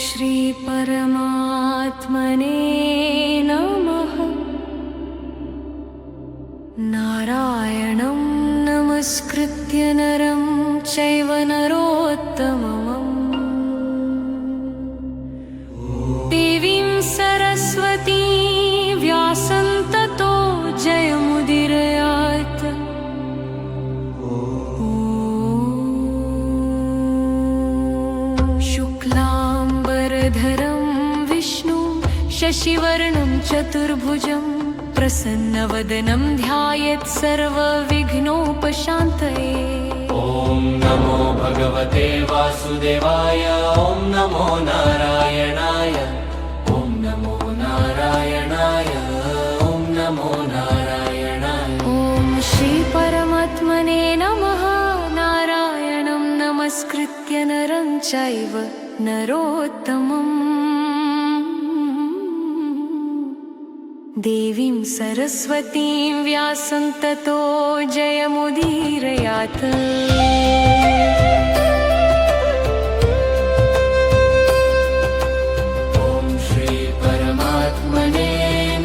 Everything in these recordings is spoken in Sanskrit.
श्री परमात्मने नमः। नारायणं नमस्कृत्य नरं चैव नरोत्तमम् देवीं सरस्वतीं व्यासं ततो जयमुदीरयात्। शुक्लाम्बरधरं विष्णुं शशिवर्णं चतुर्भुजं प्रसन्नवदनं ध्यायेत् सर्वविघ्नोपशान्तये। ॐ नमो भगवते वासुदेवाय। ॐ नमो नारायणाय। ॐ नमो नारायणाय। ॐ नमो नारायणाय। ॐ श्री परमात्मने नमः। नारायणं नमस्कृत्य नरं चैव नरोत्तमम् देवीं सरस्वतीं व्यासं ततो जयमुदीरयात्। ॐ श्री परमात्मने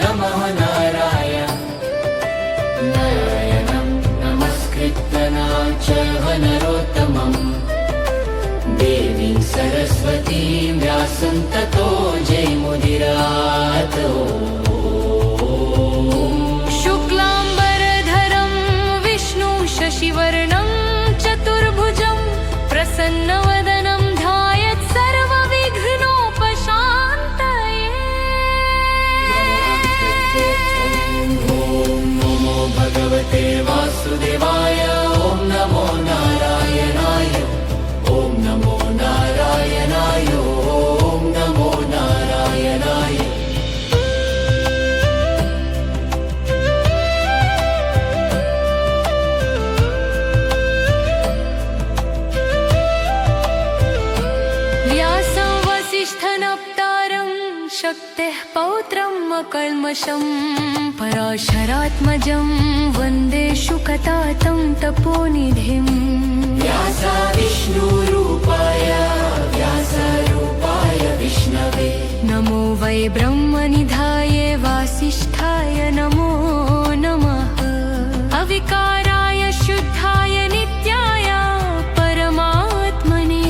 नमः। नारायणं नमस्कृत्य नरं चैव नरोत्तमम् देवीं सरस्वतीं व्यासं ततो जयमुदीरयात्। शशिवर्णं चतुर्भुजं प्रसन्नवदनं ध्यायेत् सर्वविघ्नोपशान्तये। ॐ नमो भगवते वासुदेवाय। ॐ नमो नारायणाय। ॐ नमो नारायणाय। ॐ नमो नारायणाय। वसिष्ठनप्तारं शक्तेः पौत्रम् अकल्मषं पराशरात्मजं वन्दे शुकतातं तपोनिधिम्। व्यासाविष्णुरूपाय व्यासरूपाय विष्णवे नमो वै ब्रह्मनिधाय वासिष्ठाय नमो नमः। अविकाराय शुद्धाय नित्याय परमात्मने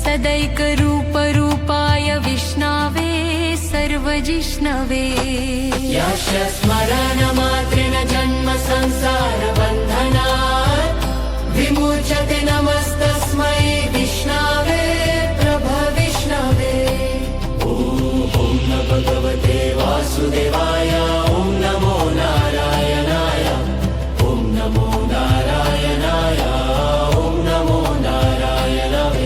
सदैकरूपरूपाय विष्णवे सर्वजिष्णवे। यस्य स्मरणमात्रेण जन्म संसारबन्धनात् विमुच्यते नमस्तस्मै विष्णवे प्रभविष्णवे। ॐ नमो भगवते वासुदेवाय। ॐ नमो नारायणाय। ॐ नमो नारायणाय। ॐ नमो नारायणाय।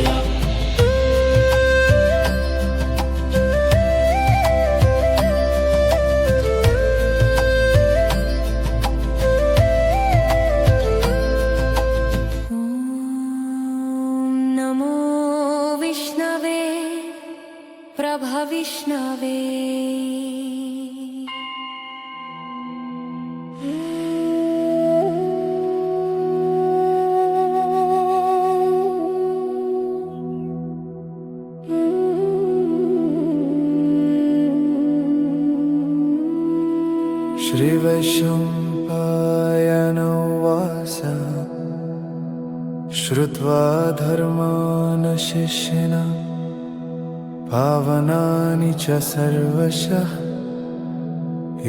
प्रभविष्णवे। श्रीवैशम्पायन उवाच श्रुत्वा धर्मान् शिष्येण पावनानि च सर्वशः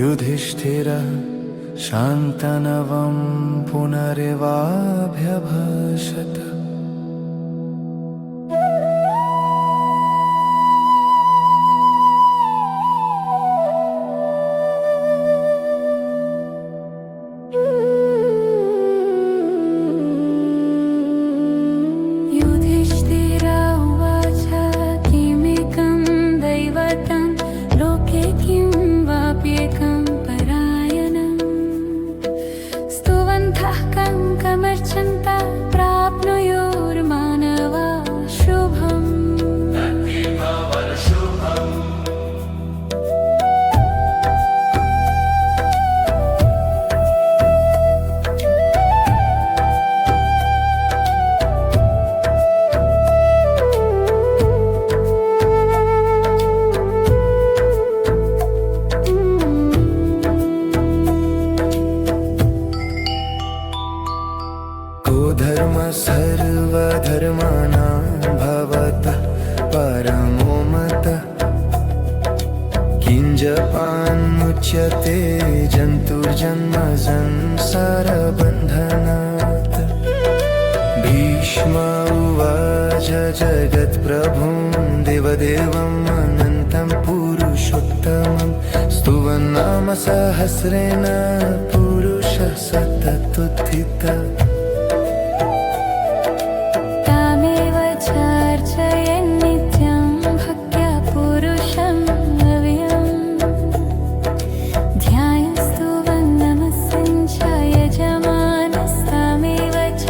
युधिष्ठिरः शान्तनवं पुनरेवाभ्यभाषत। स्तुवन्तः कं कमर्चन्ता प्राप्नुयुः मुच्यते जन्तुर्जन्म संसारबन्धनात्। भीष्म उवाच जगत्प्रभुं देवदेवम् अनन्तं पुरुषोत्तमं स्तुवन्नाम सहस्रेण पुरुषः सततुत्थितः। तामेव चार्चयन् नित्यं भक्त्या पुरुषम् अव्ययम् ध्यायस्तु वन्दनमस्सञ्च यजमानस्तामेव च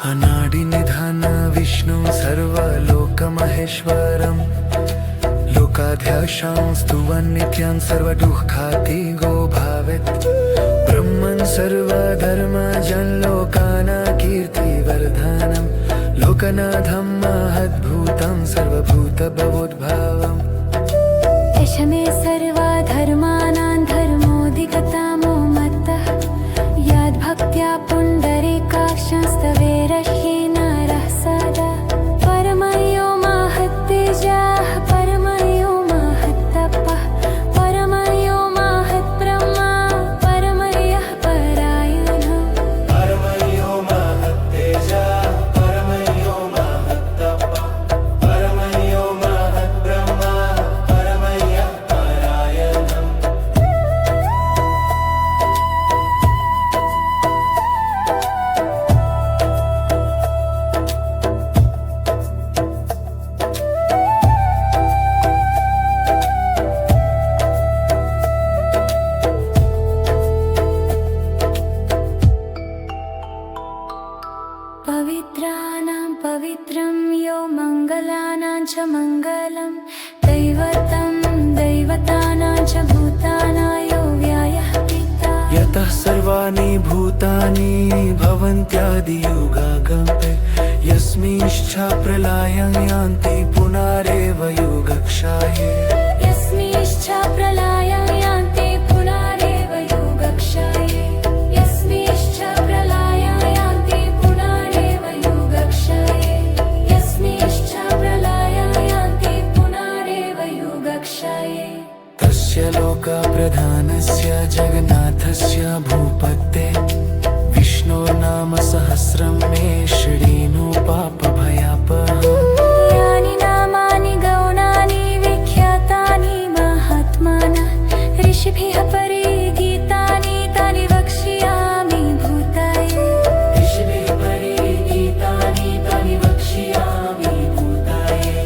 अनादिनिधन विष्णु सर्वलोकमहेश्वरं लोकाध्यक्षं स्तुवन् नित्यं सर्वदुःखातिगो भवेत्। ब्रह्मन् सर्वधर्मजं लोकानां कीर्तिवर्धनं लोकनाथं महद्भूतं सर्वभूतभवोद्भवम्। एष मे सर्वधर्माणां धर्मोऽधिगतमो मत्तः यद्भक्त्या पुण्डरीकाक्षस्तवेरह्येन नरः सदा। परमयो महत्तेजः परमयो महत्तपः परमयो महत्ब्रह्मा परमयः परायणः। परमयो महत्तेजः परमयो महत्तपः परमयो महद्ब्रह्मा परमयः परायणः। पवित्राणां पवित्रं यो मङ्गलानां च मङ्गलं दैवतं दैवतानां च भूतानां यो व्ययः पिता। यतः सर्वाणि भूतानि भवन्त्यादियुगागमे यस्मिंश्च प्रलयं यान्ति पुनरेव युगक्षये। यस्मिंश्च प्रलयं यान्ति पुनरेव युगक्षये। यस्मिंश्च प्रलयं यान्ति पुनरेव युगक्षये। यस्मिंश्च प्रलयं यान्ति पुनरेव युगक्षये। तस्य लोकप्रधानस्य जगन्नाथस्य भूपते विष्णोर्नाम सहस्रं मे शृणु पापभयापहम्। यानि नामानि गौणानि विख्यातानि महात्मनः ऋषिभिः परिगीतानि तानि वक्ष्यामि भूतये। ऋषिभिः परिगीतानि तानि वक्ष्यामि भूतये।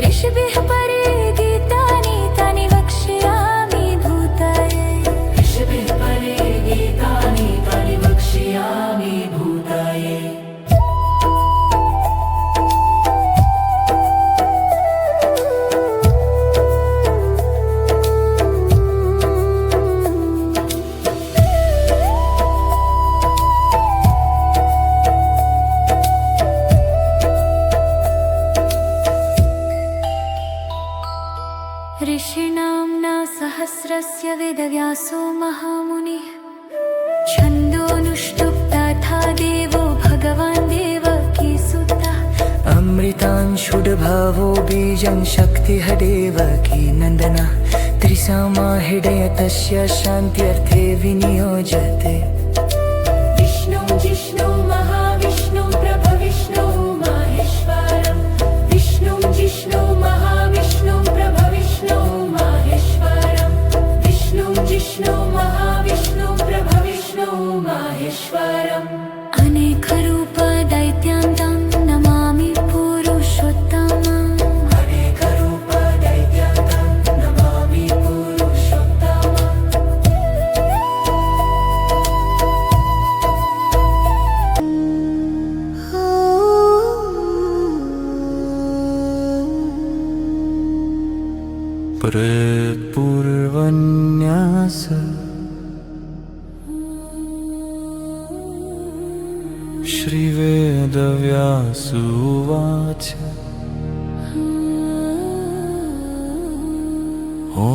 ऋषिभिः परिगीतानि तानि वक्ष्यामि भूतये। ऋषिभिः परिगीतानि तानि वक्ष्यामि भूतये। ऋषीणां न सहस्रस्य वेदव्यासो महामुनिः छन्दोनुष्टुप् तथा देवो भगवान् देवकीसुतः। अमृतांशुड्भावो बीजं शक्तिः देवकी नन्दनः त्रिसामाहृदयतस्य शान्त्यर्थे विनियोजते। विष्णुं जिष्णुं महाविष्णुं प्रभविष्णुं माहेश्वरं। विष्णुं जिष्णुं महाविष्णुं प्रभविष्णुं माहेश्वरं। विष्णुं जिष्णुं महाविष्णुं प्रभविष्णुं माहेश्वरम्। अनेकरूप दैत्यान्तं नमामि पुरुषोत्तमम्। अनेकरूप दैत्यान्तं नमामि पुरुषोत्तमम्। पूर्वन्यास श्रीवेदव्यास उवाच ॐ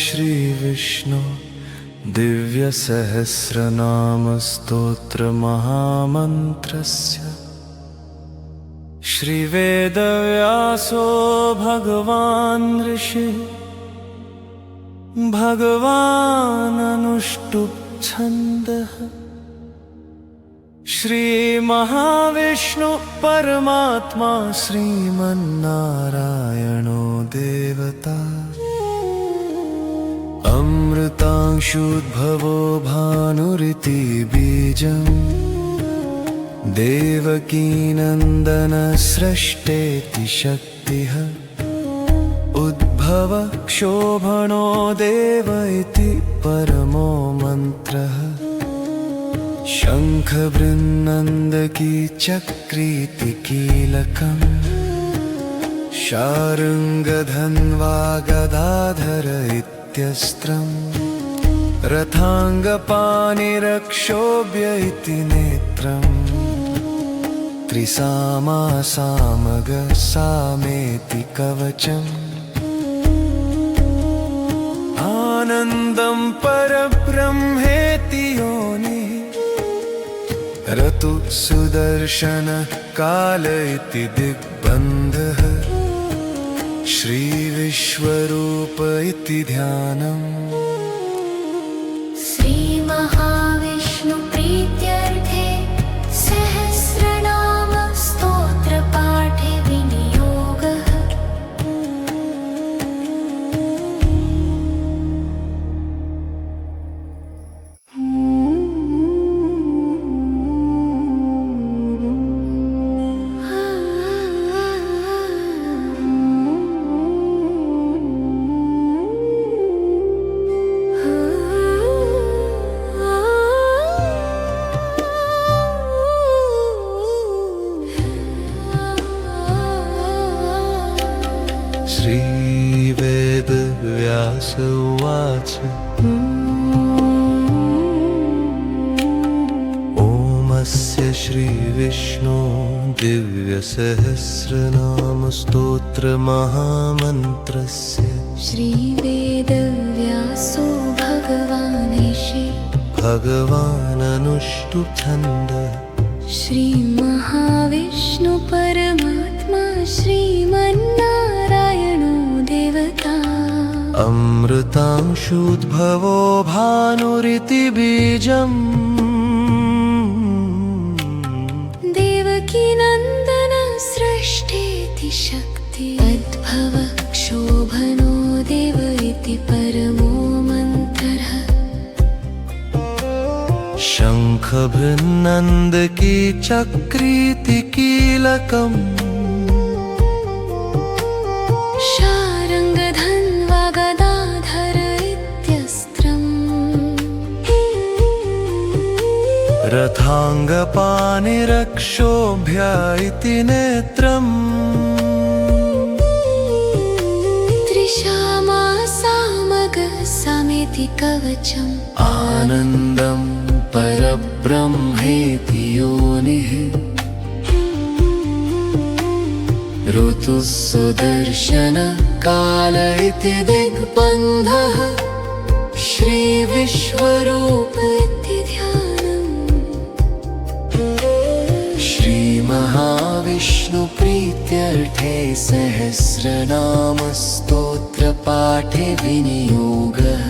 श्रीविष्णु दिव्यसहस्रनामस्तोत्रमहामन्त्रस्य श्रीवेदव्यासो भगवान् ऋषि भगवाननुष्टुप् छन्दः श्रीमहाविष्णु परमात्मा श्रीमन्नारायणो देवता अमृतांशुद्भवो भानुरिति बीजम् देवकीनन्दनसृष्टेति शक्तिः उद्भव क्षोभणो देव इति परमो मन्त्रः शङ्खबृन्नन्दकी चक्रीति कीलकम् शार्ङ्गधन्वा गदाधर इत्यस्त्रम् रथाङ्गपाणिरक्षोभ्य इति नेत्रम् त्रिसामा सामग सामेति कवचम् आनन्दं परब्रह्मेति योनिः ऋतु सुदर्शन काल इति दिग्बन्धः श्रीविश्वरूप इति ध्यानम् श्रीमहाविष्णुप्रीत्यर्थे सहस्रनाम स्तोत्रपाठे विनियोगः श्रीवेदव्यास उवाच ॐ श्रीविष्णो दिव्यसहस्रनामस्तोत्रमहामन्त्रस्य श्रीवेदव्यासो भगवान् ऋषि भगवाननुष्टुप् छन्दः श्रीमहाविष्णु परमात्मा श्रीमन्नारायणो देवता अमृतांशुद्भवो भानुरिति बीजम् देवकीनन्दन सृष्टेति शक्ति उद्भव क्षोभनो देव इति परमो मन्त्रः शङ्खबृन्नन्दकी चक्रीति कीलकम् शार्ङ्गधन्वा गदाधर इत्यस्त्रम् रथाङ्गपाणिरक्षोभ्य इति नेत्रम् त्रिशामा सामग समेति कवचम् आनन्दं परब्रह्मेति योनिः ऋतुः सुदर्शन काल इति दिग्बन्धः श्रीविश्वरूप इति ध्यानम् श्रीमहाविष्णुप्रीत्यर्थे सहस्रनामस्तोत्रपाठे विनियोगः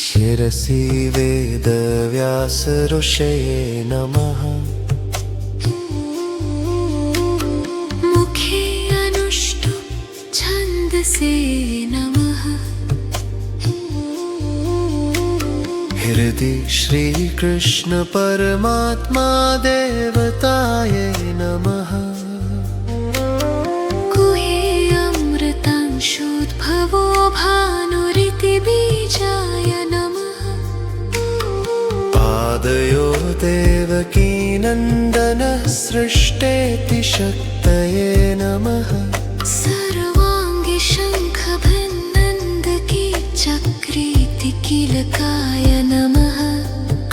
शिरसि वेदव्यास ऋषये नमः शिरसे नमः। हृदि श्रीकृष्ण परमात्मा देवताय नमः। गुहे अमृतांशोद्भवो भानुरिति बीजाय नमः। पादयो देवकी नन्दनः सृष्टेति शक्तये नमः। सर्वाङ्गे शङ्खभन्नन्दकी चक्रेति कीलकाय नमः।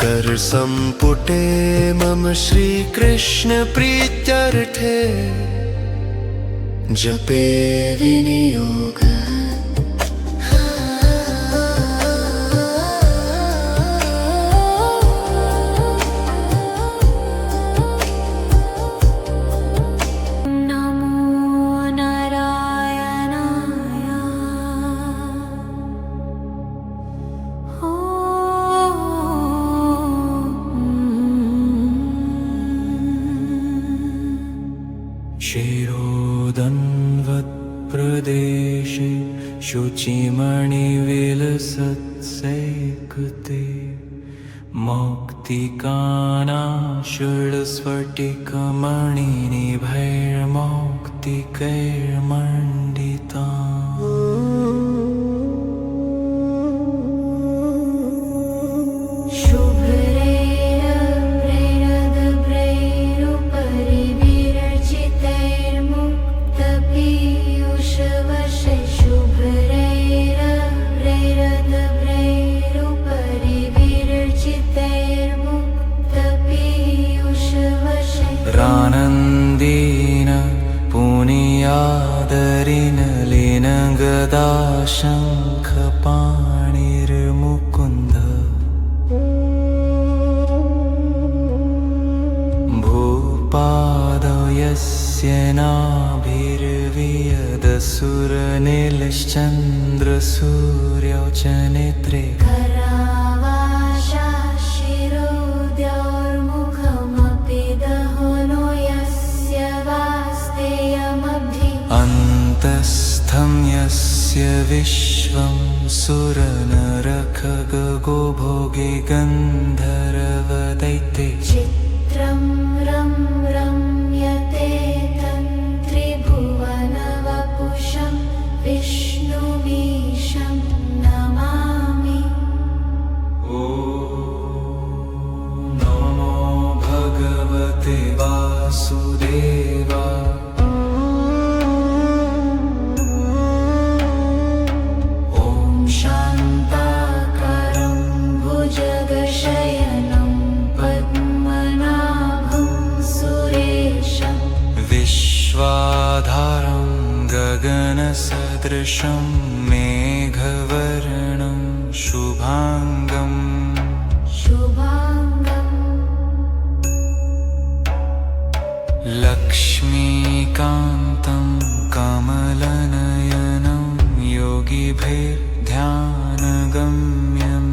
करसम्पुटे मम श्रीकृष्ण प्रीत्यर्थे जपे विनियोगः। क्षीरोदन्वत्प्रदेशे शुचिमणिविलसत्सैकृते मौक्तिकानाषड्स्फटिकमणिनिभैर्मौक्तिकैर्मण्डिता। रानन्दीन पुनीयादरिन लीनगदा शङ्खपाणिर्मुकुन्द। भूपादौ यस्य नाभिर्वियदसुरनिलश्चन्द्रसूर्यौ च नेत्रे। अन्तस्थं यस्य विश्वं सुरनरखगो भोगे गन्धर्वदैत्ये। चित्रं रं रम्यते तन्त्रिभुवनवपुषं विष्णुमीशं नमामि। ॐ नमो भगवते वासुदेवाय। विश्वाधारं गगनसदृशं मेघवर्णं शुभाङ्गम्। लक्ष्मीकान्तं कमलनयनं योगिभिर्ध्यानगम्यम्।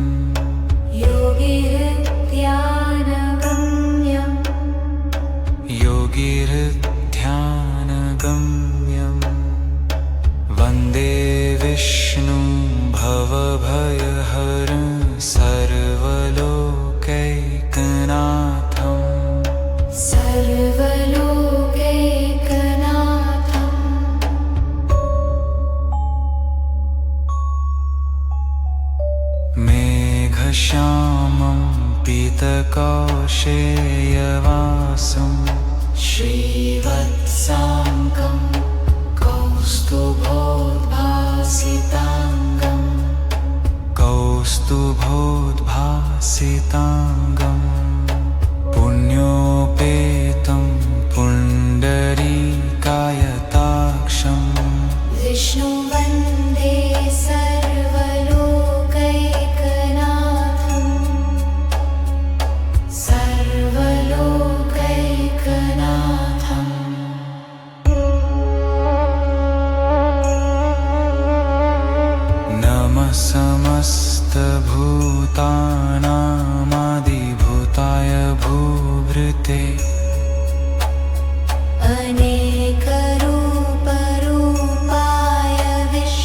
योगिर्ध्यानगम्यम् वन्दे विष्णुं भवभयहरं सर्वलोकैकनाथम्। मेघश्यामं पीतकौशेयवासं श्रीवत्साङ्गं कौस्तुभोद्भासिताङ्गं पुण्योपेतं पुण्डरीकायताक्षं। विष्णु वन्दे सर्वलोकैकनाथं। नमः समस्तभूतानामादिभूताय भूभृते। अनेकरूपरूपाय विष्णवे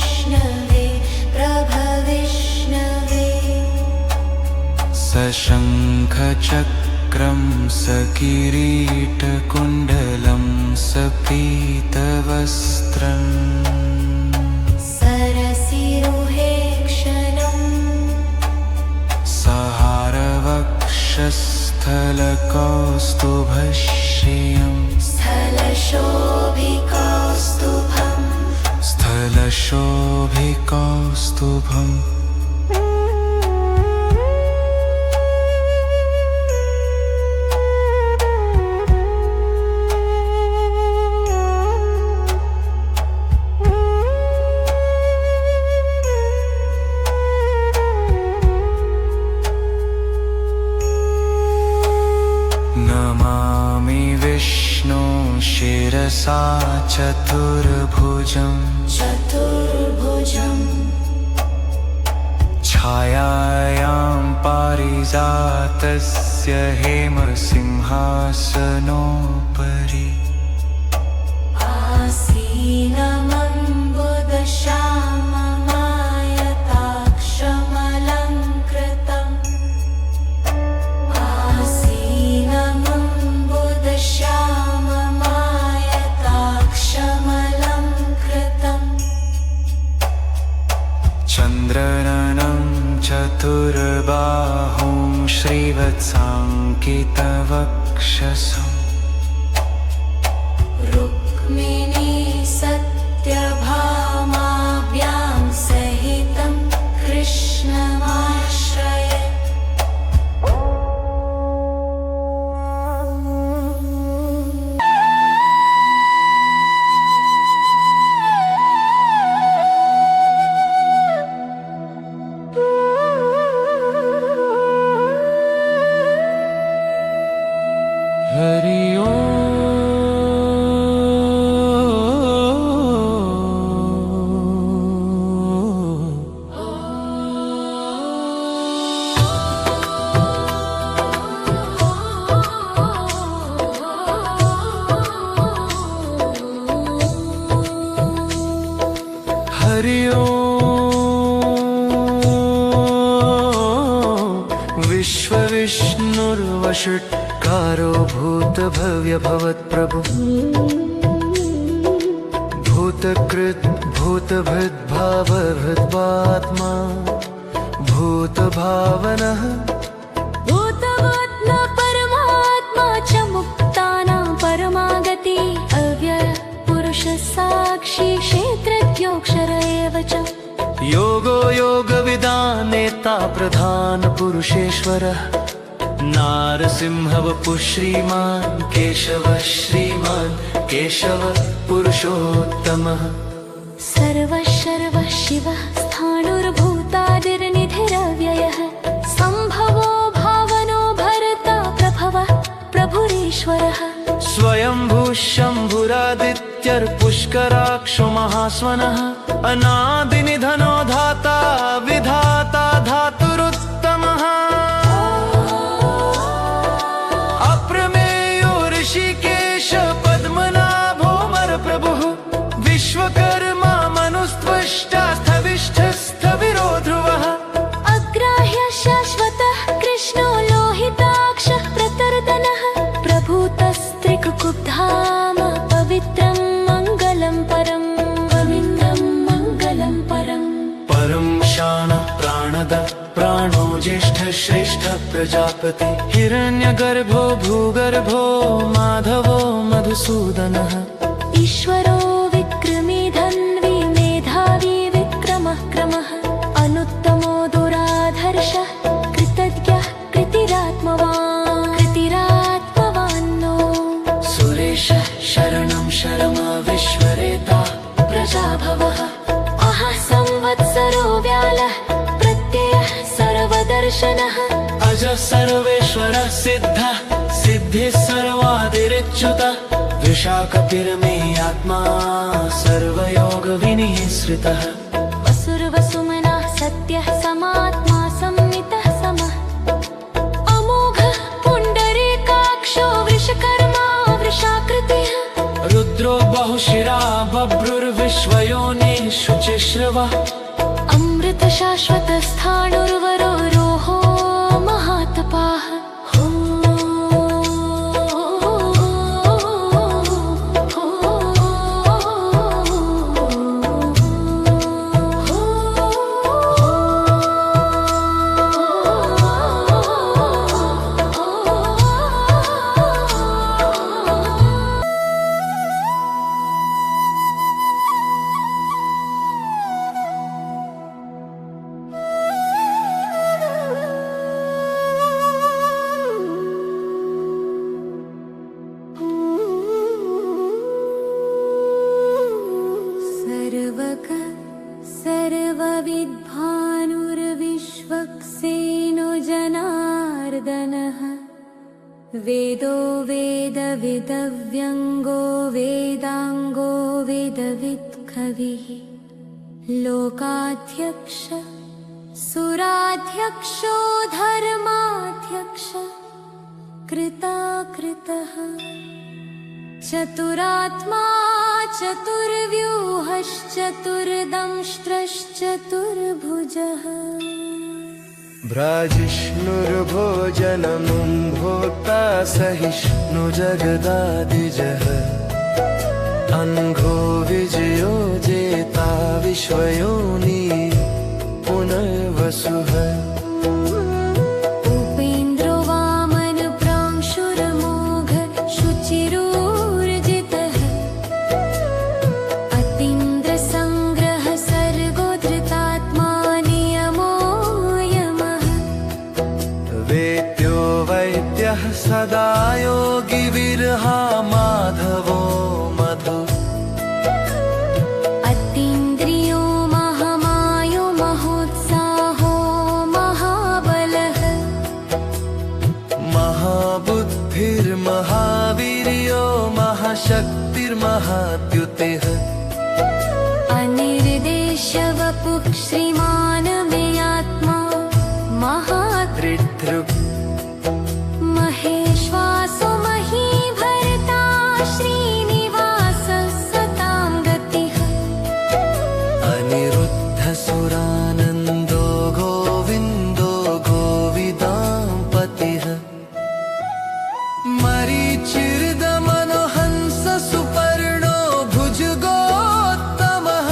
सशङ्खचक्रं सकिरीटकुण्डलं सपीतवस्त्रम् सरसिरुहेक्षणम् सहारवक्षस्थलकौस्तुभश्रियम् स्थलशोभिकौस्तुभम् स्थलशोभिकौस्तुभम् नमामि विष्णु शिरसा चतुर्भुजम् चतुर्भुजम् छायायां पारिजातस्य हेमसिंहासनोपरि आसीनमम्बुदश्याममायताक्षमलङ्कृतम् आसीनमम्बुदश्याममायताक्षमलङ्कृतम् चन्द्रननं चतुर्बाहुं श्रीवत्साङ्कितवक्षसम् रुक्मिणी सत्यभामाभ्यां सहितं कृष्णमाश्रये हरि विश्वविष्णुर्वषट्कारो भूतभव्य भवत्प्रभु भूतकृत् भूतभृद्भावभृद्वात्मा भूतभावनः भूतवात्मा परमात्मा च मुक्तानां परमागति अव्यय पुरुष साक्षी क्षेत्रज्ञोऽक्षर एव च योगो योगविदां नेता प्रधान पुरुषेश्वरः नारसिंह वपुः श्रीमान् केशव पुरुषोत्तमः सर्वः शिवः स्थाणुर्भूतादिर्निधिरव्ययः सम्भवो भावनो भर्ता प्रभवः प्रभुरीश्वरः स्वयंभू शम्भुरादित्यर्पुष्कराक्षो महास्वनः अनादिनिधनो धाता विधाता धातुरुत्तमः अप्रमेयो ऋषिकेश पद्मनाभोऽमरप्रभुः विश्वकर्मा मनुस्त्वष्टा स्थविष्ठस्थविरो ध्रुवः अग्राह्य शाश्वतः कृष्णो लोहिताक्षः प्रतर्दनः प्रभूतस्त्रिकुकुब्धाम पवित्रं मङ्गलं परम् परं शानः प्राणद प्राणो ज्येष्ठ श्रेष्ठ प्रजापति हिरण्यगर्भो भूगर्भो माधवो मधुसूदनः ईश्वरो विक्रमी धन्वी मेधावी विक्रमः क्रमः अनुत्तमो दुराधर्षः कृतज्ञः कृतिरात्मवान्नो सुरेशः शरणं शरमाविश्वरेता प्रजाभवः अहः संवत्सरो व्यालः प्रत्ययः सर्वदर्शनः अजः सर्वेश्वरः सिद्धः सिद्धिः सर्वादिरिच्युतः वृषाकपिर्मे आत्मा सर्वयोगविनिःसृतः वसुर्वसुमनः सत्यः समात्मा संमितः समः अमोघः पुण्डरीकाक्षो वृषकर्मा वृषाकृतिः रुद्रो बहुशिरा बभ्रुर्विश्वयोनिः शुचिश्रवः अमृतशाश्वतस्थाणुर्वरो रोहो महातपः सर्वविद्भानुर्विश्वक्सेनो जनार्दनः वेदो वेदविदव्यङ्गो वेदाङ्गो वेदवित्कविः लोकाध्यक्ष सुराध्यक्षो धर्माध्यक्ष कृताकृतः चतुरात्मा चतुर्व्यूहश्चतुर्दंष्ट्रश्चतुर्भुजः भ्राजिष्णुर्भोजनं भोक्ता सहिष्णु जगदादिजः अङ्घो विजयो जेता विश्वयोनि पुनर्वसुः उपेन्द्रो वामन प्रांशुरमोघ शुचिरोर्जितः अतीन्द्रसङ्ग्रह सर्गो धृतात्मा नियमो यमः वेद्यो वैद्यः सदा योगी विरहा माधवो मधु अतीन्द्रियो महामायो महोत्साहो महाबलः महाबुद्धिर्महावीर्यो महाशक्तिर्महाद्युतिः अनिर्देश्य वपुः श्रीमान् मे आत्मा ऋद्धृक् महेश्वासो महीभर्ता श्रीनिवासः सतां गतिः अनिरुद्धसुरानन्दो गोविन्दो गोविदाम्पतिः मरीचिर्दमनो हंस सुपर्णो भुजगोत्तमः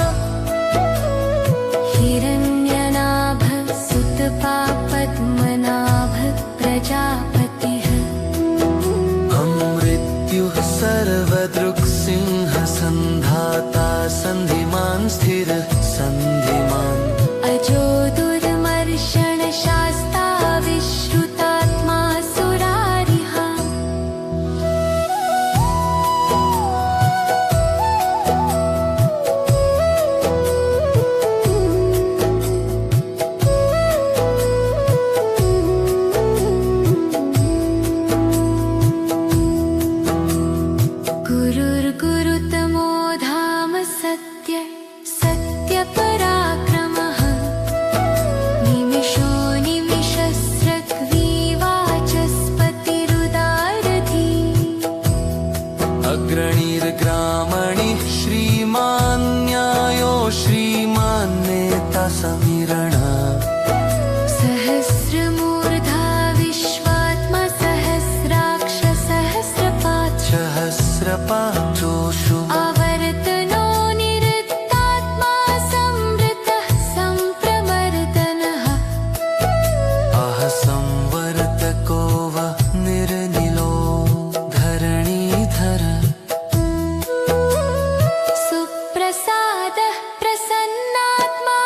हिरण्यनाभ सुतपा पद्मनाभ प्रजापतिः अमृत्युः सर्वदृक्सिंह सन्धाता सन्धिमान् स्थिरः सन्धिमान् अजो दुर्मर्षण शास्ता विश्रुतात्मा सुरारिः गुरुर्गुरुतमो धाम सत्य सत्यपराक्रमः निमिषो निमिषस्रग्वीवाचस्पतिरुदारधी अग्रणीर्ग्रामणिः श्रीमान् न्यायो श्रीमान् नेता समीरणः सहस्रमूर्धा विश्वात्मा सहस्राक्ष सहस्रपात् सहस्रपाचोषु आवर्तनो निरुक्तात्मा संवृतः सम्प्रवर्तनः अह संवर्तको व निर्निलो धरणीधर सुप्रसादः प्रसन्नात्मा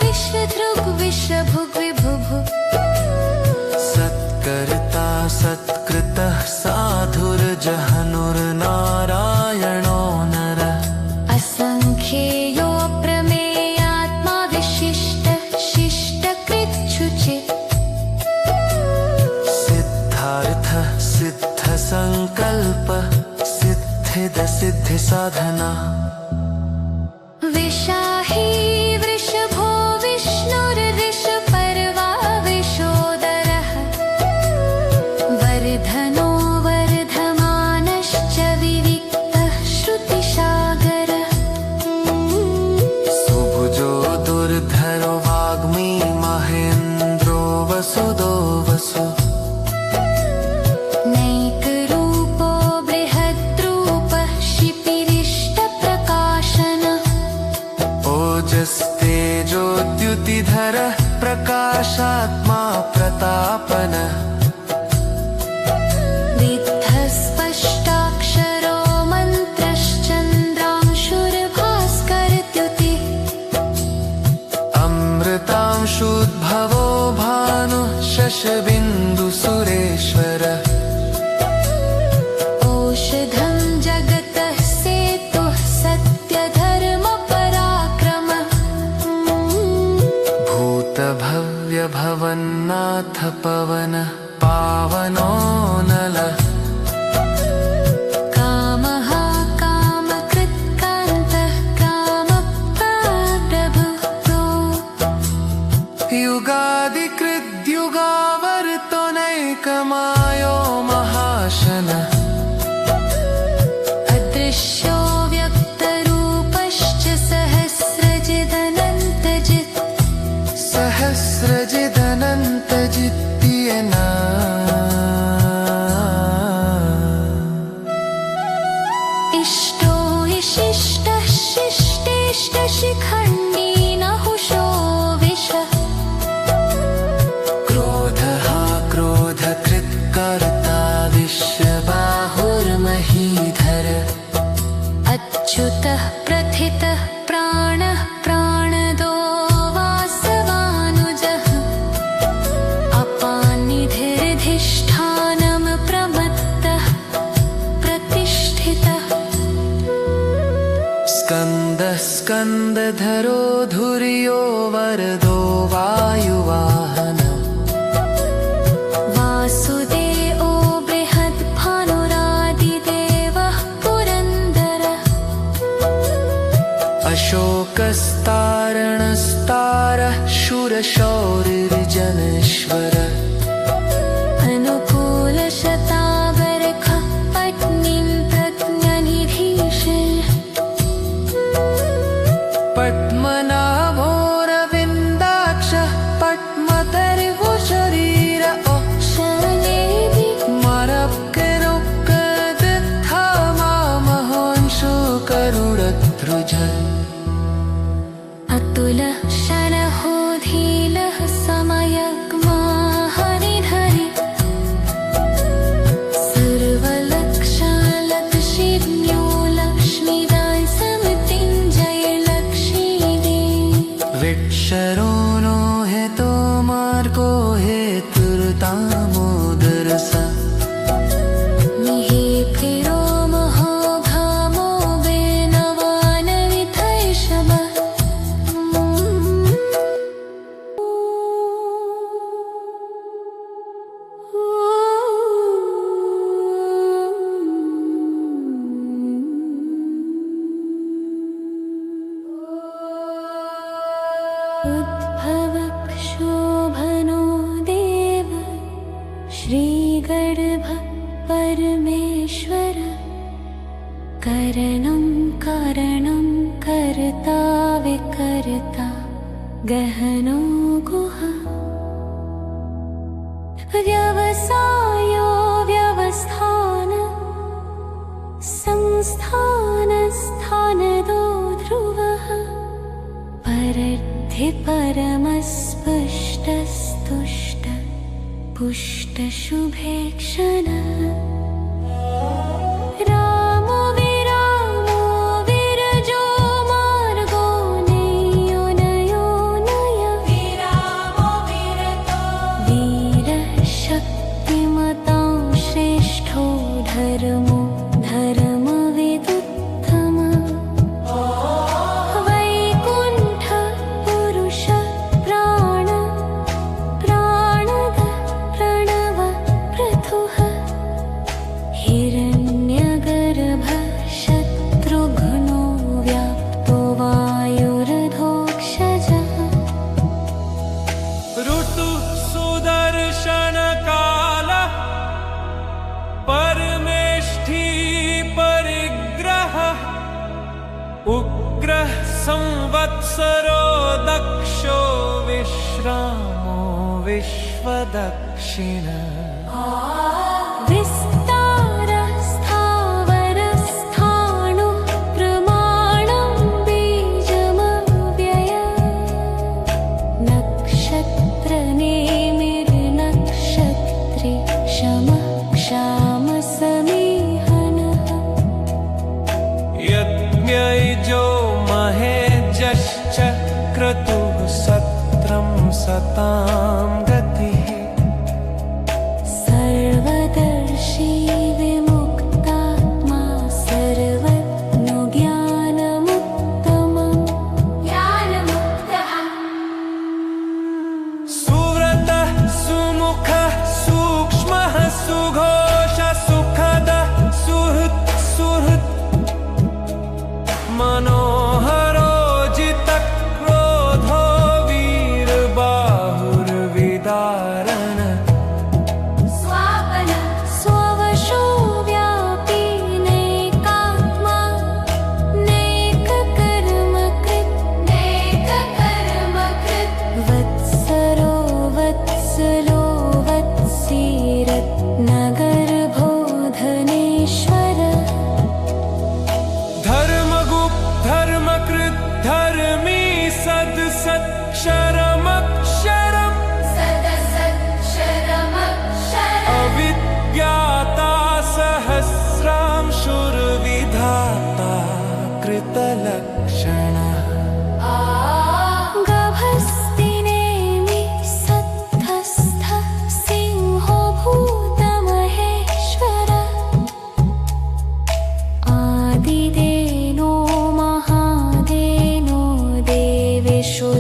विश्वधृग् विश्वभुग्विभुः सत्कर्ता सत्कृतः साधुर्जहनुर्नारायणो नरः असङ्ख्येयो प्रमेयात्मा विशिष्टः शिष्टकृच्छुचित् सिद्धार्थः सिद्धसङ्कल्पः सिद्धिदसिद्धिसाधना विशाही वृषभो विष्णुर्ऋषपर्वा विशोदरः वर्धनो वर्धमानश्च विविक्तः श्रुतिसागरः सुभुजो दुर्धरो वाग्मी महेन्द्रो वसुदो वसु नैकरूपो बृहद्रूपः शिपिरिष्टप्रकाशनः ओजस्तेजोद्युतिधरः प्रकाशात्मा प्रतापनः विद्धस्पष्टाक्षरो मन्त्रश्चन्द्रांशुर्भास्करद्युतिः अमृतांशुद्भवो भानुः शशबिन्दुसुरेश्वरः औषधं जगतः सेतुः सत्यधर्मपराक्रमः सूर्य भवन्नाथ पवन पावनो नलः कामः कामकृत्कान्तः कामप्रभुः युगादिकृद्युगावर्तो नैकमायो महाशनः अदृश्यो व्यक्तरूपश्च सहस्रजिदनन्तजित् सहस्रजिदनन्तजित्येन इष्टो विशिष्टः शिष्टेष्टशिखण्डी नहुषो विशः क्रोधः क्रोधकृत्कर्ता विश्वबाहुर्महीधर अच्युतः प्रथितः प्राणः प्राणदो वासवानुजः अपानिधिरधिष्ठानं प्रमत्तः प्रतिष्ठितः स्कन्दः स्कन्दधरो धुर्यो वरदो वायुवाहनः वासुदेवो बृहद्भानुरादिदेवः पुरन्दरः अशोकस्तारणस्तारः शूरशौरिर्जनेश्वरः अनुकूलशतावरखः पत्नीं प्रज्ञनिधीशः पद्मनाभोरविन्दाक्षः पद्मतरिभुशरीर शनेदि मरप्किरुक्कदित्था मामहोंशुकरुणध्रुज अतुलः शनहो धीलः समयग्मा हरिधरि सर्वलक्षालक्षिण्यो लक्ष्मीदाय समितिञ्जयलक्ष्मीदे विक्षरोणो हेतो मार्गो हेतुर्तामोदरस मिहि फिरो महो घामो वेनवानविथैषभः उद्भवक्षोभनो देव श्रीगर्भ परमेश्वर करणं कारणं कर्ता विकर्ता गहनो गुहा व्यवसायो व्यवस्थान संस्थानस्थानदो ध्रुवः परद्धि परमस्पष्टस्तुष्ट पुष्टशुभेक्षणः रामो विरामो विरजो मार्गो नयो नयो नय विरामो विरतो वीरः शक्तिमतां श्रेष्ठो धर्मो धर्मविदुत्तमः वैकुण्ठ पुरुष प्राण प्राणद प्रणव पृथुः हिरण्यगर्भः शत्रुघ्नो व्याप्तो वायुरधोक्षजः ऋतु सुदर्शनकालः परमेष्ठी परिग्रहः उग्रः संवत्सरो दक्षो विश्रामो विश्वदक्षिणः विस्तारः स्थावरस्थाणुः प्रमाणं बीजमव्ययम् नक्षत्रनेमिर्नक्षत्रे शमः क्षामसमीहनः यज्ञैजो महेजश्च क्रतुः सत्रं सतां गतिः सर्वदर्शी विमुक्तात्मा सर्वज्ञो ज्ञानमुत्तमम् ज्ञानमुक्तः सुव्रतः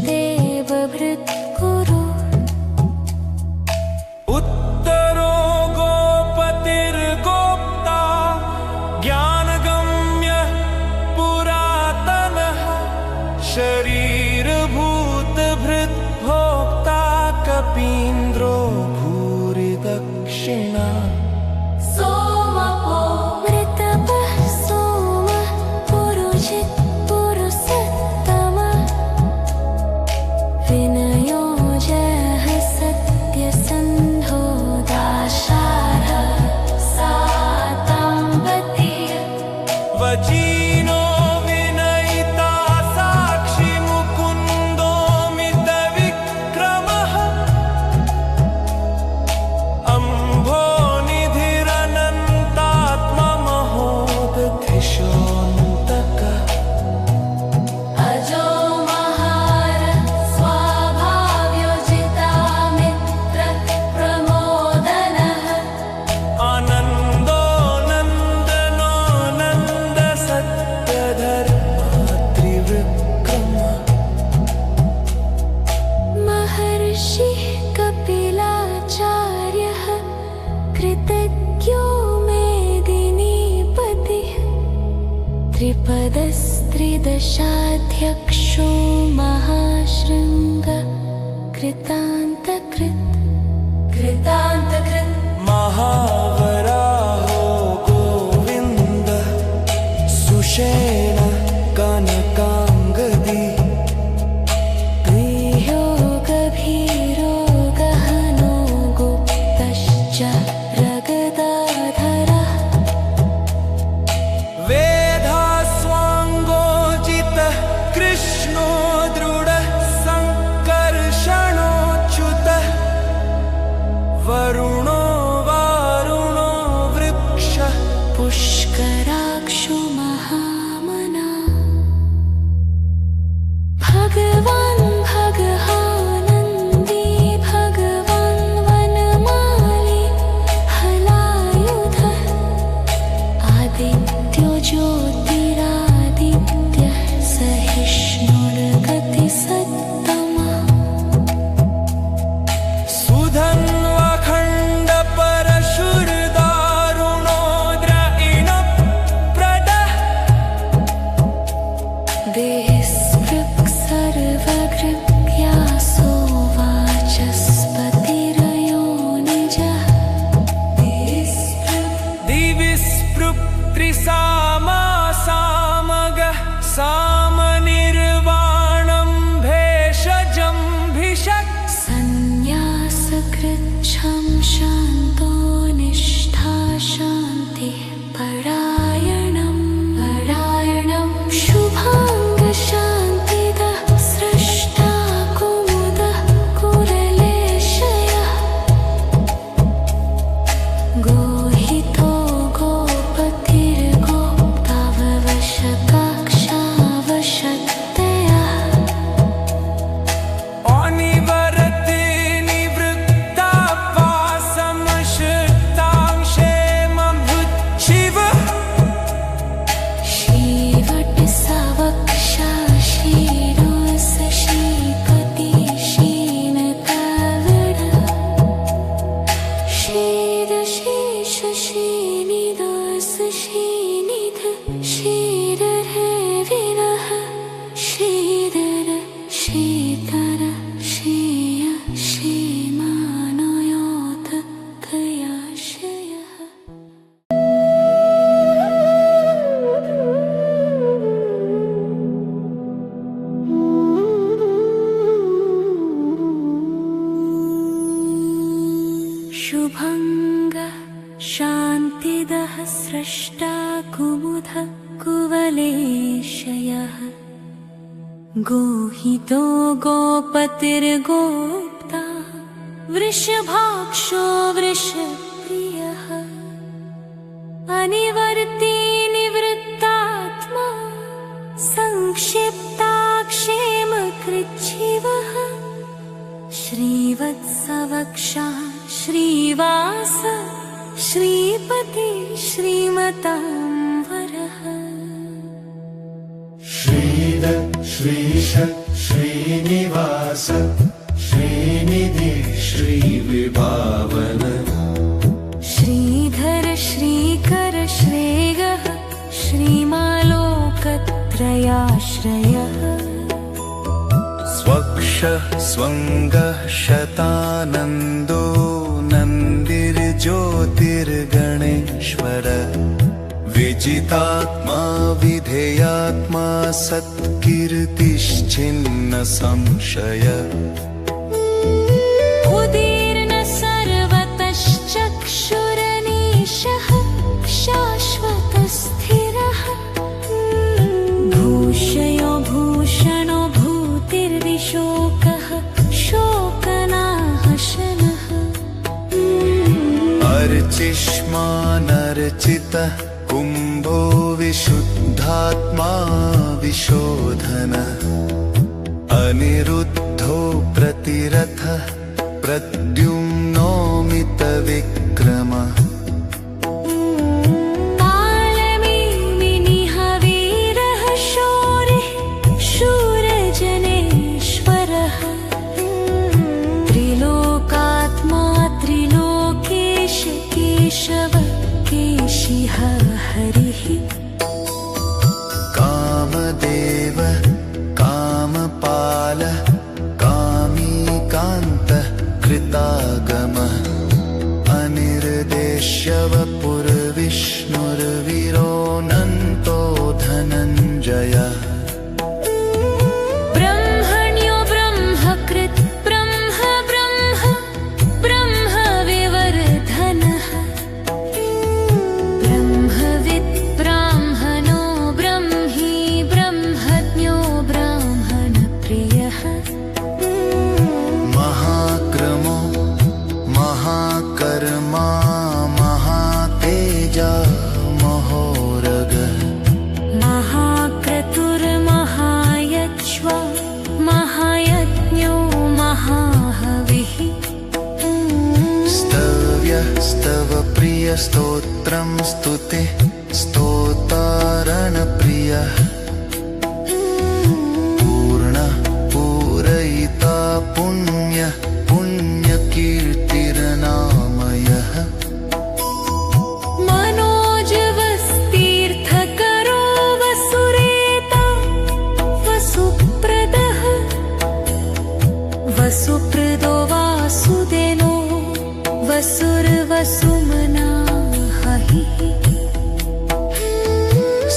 देवभृत् कुरु उत्तरो गोपतिर्गोप्ता ज्ञानगम्य पुरातनः शरीरभूतभृद्भोक्ता कपीन्द्रो भूरि दक्षिणा सोमपो मृतपः सोमः पुरुजित् पुरुषोत्तमः विनयो जयः सत्यसन्धो दाशार्हः साताम्बती वचीनो विनयिता साक्षी मुकुन्दो मितविक्रमः अम्भो निधिरनन्तात्ममहोदधिशोऽन्तकः अजो महार स्वाभाव्योजिता मित्र प्रमोदनः आनन्दो नन्दनो नन्द सत्यधर्मात्रिविक्रमः महर्षिः कपिलाचार्यः कृतज्ञो मेदिनीपतिः त्रिपदस्त्रिदशाध्यक्षो महाशृङ्ग कृतान्तकृत् महावराहो गोविन्द सुषेण कनकाङ्गदी गृह्यो गभीरो गहनो गुप्तश्च रगदाधरः वेधास्वाङ्गोजितः कृष्णो दृढः सङ्कर्षणोच्युतः वरुणो वारुणो वृक्षः पुष्कराक्षो महामना भगवान् भगहानन्दी भगवान् वनमाली हलायुधः आदित्यो ज्योतिरादित्यः सहिष्णुर्गतिसत्तमः सुधन्वखण्ड परशुर्दारुणो द्रविणप्रदः देहस्पृक् सर्वगृह्यासो वाचस्पतिरयो निजः दिवि स्पृक्त्रिसामासामगः सामनिर्वाणं भेषजम्भिषक् सन्न्यासकृच्छं शान्तो निष्ठा शान्तिः परायणं शुभाङ्गशान्तिदः स्रष्टा कुमुदः कुरलेशयः गोहितो गोपतिर्गोप्तावशकाक्षावशक्तयः अनिवरते निवृत्ता वासमश्रितां क्षेमभृच्छिवः श्रीवटसवक्षा क्षीरोस श्रीपति क्षीणकावडः क्षीरशेष श्रीनिदास श्रीनिध क्षीरहे विरह श्रीधर श्रीकर श्रेय श्रीमानयोत कयाशयः शुभङ्गः शान्तिदः स्रष्टा कुमुदः कुवलेशयः गोहितो गोपतिर्गोप्ता वृषभाक्षो वृषप्रियः अनिवर्ती निवृत्तात्मा संक्षिप्ताक्षेमकृच्छिवः श्रीवत्सवक्षा श्रीवास श्रीपति श्रीमतां वरः श्रीद श्रीश श्रीनिवास श्रीनिधि श्रीविभावन श्रीधर श्रीकर श्रेयः श्रीमालोकत्रयाश्रयः स्वक्षः स्वङ्गः शतानन्दो नन्दिर्ज्योतिर्गणेश्वर विजितात्मा विधेयात्मा सत्कीर्तिश्चिन्न संशय उदीर्न सर्वतश्चक्षुरनीशः शाश्वतस्थिरः भूषयो भूषणो भूतिर्विशोकः शोकनाशनः अर्चिष्मानर्चितः कुम्भो विशुद्धात्मा विशोधन अनिरुद्धो प्रतिरथः प्रद्युम्नोमितविक्रमः तालमेमिनिह वीरः शौरिः शूरजनेश्वरः त्रिलोकात्मा त्रिलोकेश केशव केशिः हरिः कामदेव कामपालः कामीकान्तः कृतागमः अनिर्देश्यवपुर्विष्णुर्वीरोऽनन्तो धनञ्जयः ब्रह्मण्यो ब्रह्मकृत् ब्रह्म ब्रह्म ब्रह्मविवर्धनः ब्रह्मविद् ब्राह्मणो ब्रह्मी ब्रह्मज्ञो ब्राह्मणप्रियः महाक्रमो महाकर्मा महातेजा महोरगः महाक्रतुर्महायज्वा महायज्ञो महाहविः स्तव्यः स्तवप्रियस्तोत्रं स्तुतिः स्तोतारणप्रियः पूर्णः पूरयिता पुण्यः पुण्यकीर्तिर्नामयः मनोजवस्तीर्थकरो वसुरेता वसुप्रदः वसुप्रदो वासुदेनो वसुर्वसुमनाहहिः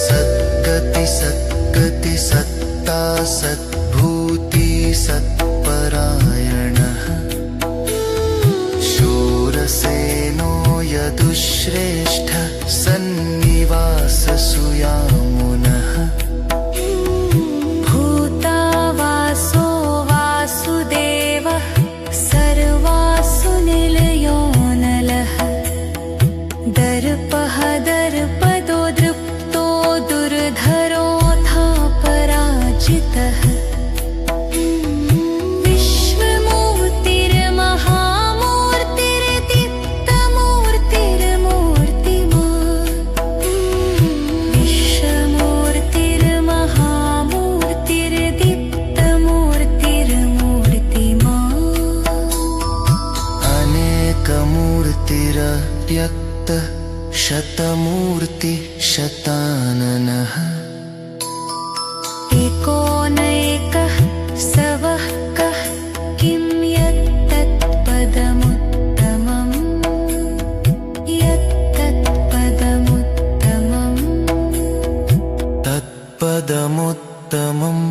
सद्गति सद्गति सत्ता सद्भूति सत्परायणः शूरसेनो यदुश्रेष्ठः सन्निवाससुयामुनः भूतावासो वासुदेवः सर्वासुनिलयो नलः दर्पः दर्पदो दृप्तो दुर्धरोऽथा पराजितः व्यक्तः शतमूर्ति शताननः एकोनैकः सवः कः किं यत्तत्पदमुत्तमम् यत्तत्पदमुत्तमम् तत्पदमुत्तमम्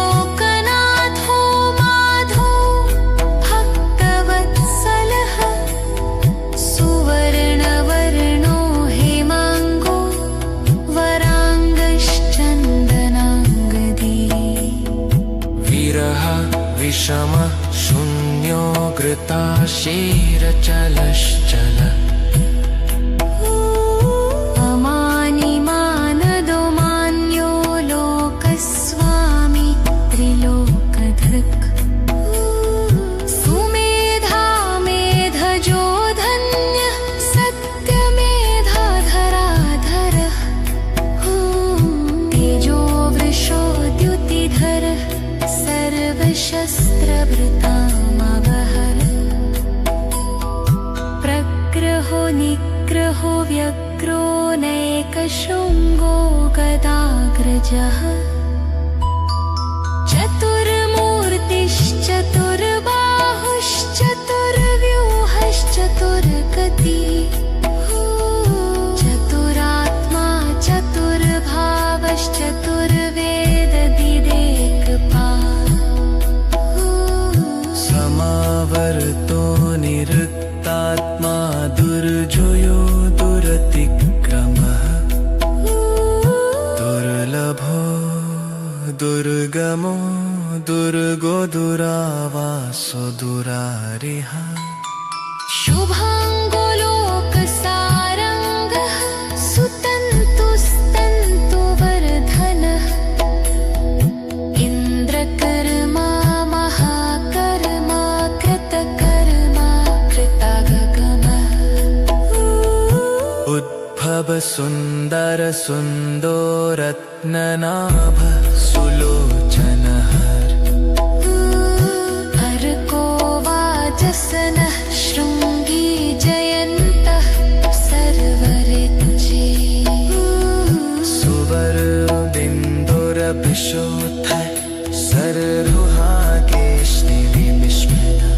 लोकबन्धुर्लोकनाथो माधो भक्तवत्सलः सुवर्णवर्णो हेमाङ्गो वराङ्गश्चन्दनाङ्गदी विरह विषम शून्यो घृताशीरचलश्चल अमानि मानदो मान्यो लोकस्वामी त्रिलोकधृक् सुमेधा मेधजो धन्यः सत्यमेधाधराधरः शस्त्रभृतामवहर प्रग्रहो निग्रहो व्यग्रो नैकशृङ्गो गदाग्रजः चतुर्बाहुश्चतुर्व्यूहश्चतुर्गति चतुरात्मा चतुर्भावश्चतुर्वेददिदेकपाल समावर्तो निरुक्तात्मा दुर्जयो दुरतिक्रमः दुर्लभो दुर्गमो दुर्गो दुरावासो दुरारिः शुभाङ्गो लोकसारङ्गः सुतन्तुस्तन्तुवर्धनः इन्द्रकर्मा महाकर्मा कृतकर्मा कृतगगमः उद्भव सुन्दर सुन्दोरत्ननाभ सुलोचनः अर्को वाजसनः शृङ्गी जयन्तः सर्वरिज्ये सुवर्बिन्दुरभिषोत्थ सररुहाकेशनिविमिश्मनः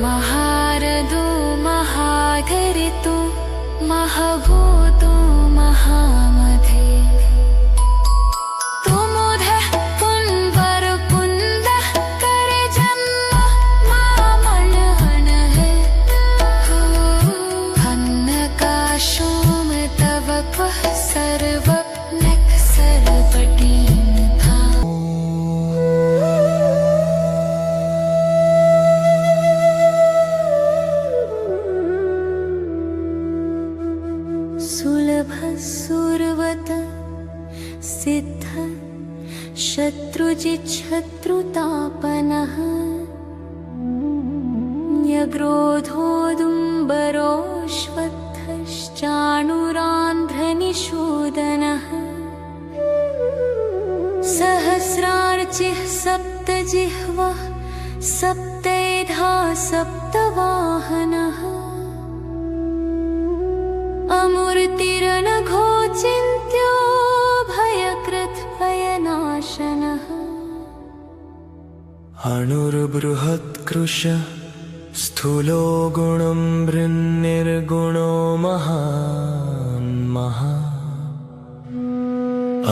महारदो महाधरितो महाभूतो महामधे तुमुदः कुन्वरकुन्दः करजन्म मामलहनः हन्नकाशोम तव क्वः सर्वज्ञः सर्वटीन्था सुलभः सुरवत सिद्ध शत्रुजिच्छत्रुतापनः न्यग्रोधोदुम्बरोऽश्वत्थश्चाणुरान्ध्रनिषूदनः सहस्रार्चिः सप्तजिह्वः सप्तेधा सप्तवाहनः अमूर्तिरनघोचिन्त्यो भयकृद्भयनाशनः अणुर्बृहत्कृश स्थूलो गुणं बृन्निर्गुणो महान्मः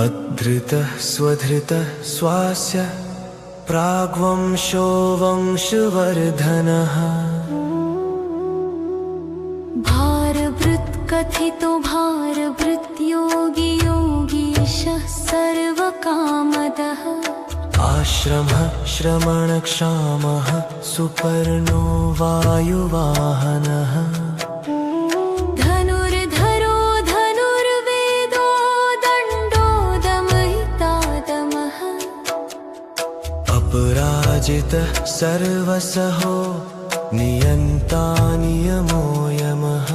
अधृतः स्वधृतः स्वास्य प्राग्वंशो वंशवर्धनः भारभृत्कथितो भारभृत्योगी योगीशः सर्वकामदः आश्रमः श्रमणक्षामः सुपर्णो वायुवाहनः धनुर्धरो धनुर्वेदो दण्डो दमहितादमः अपराजितः सर्वसहो नियन्ता नियमो यमः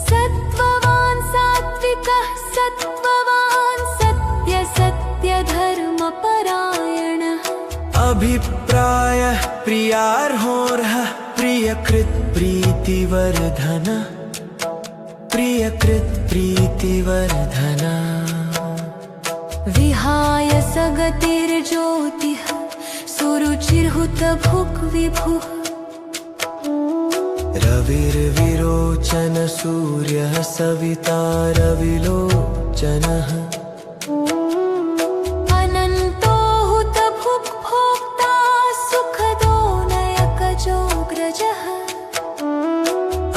सत्त्ववान् सात्विकः सत्त्ववान् सत्यसत्यधर्मपरायणः अभिप्रायः प्रियार्होर्हः प्रियकृत्प्रीतिवर्धन प्रियकृत्प्रीतिवर्धन विहाय सगतिर्ज्योतिः सुरुचिर्हुतभुक् विभुः रविर्विरोचन सूर्यः सविता रविलोचनः अनन्तो हुतभुक् भोक्ता सुखदो नयकजोऽग्रजः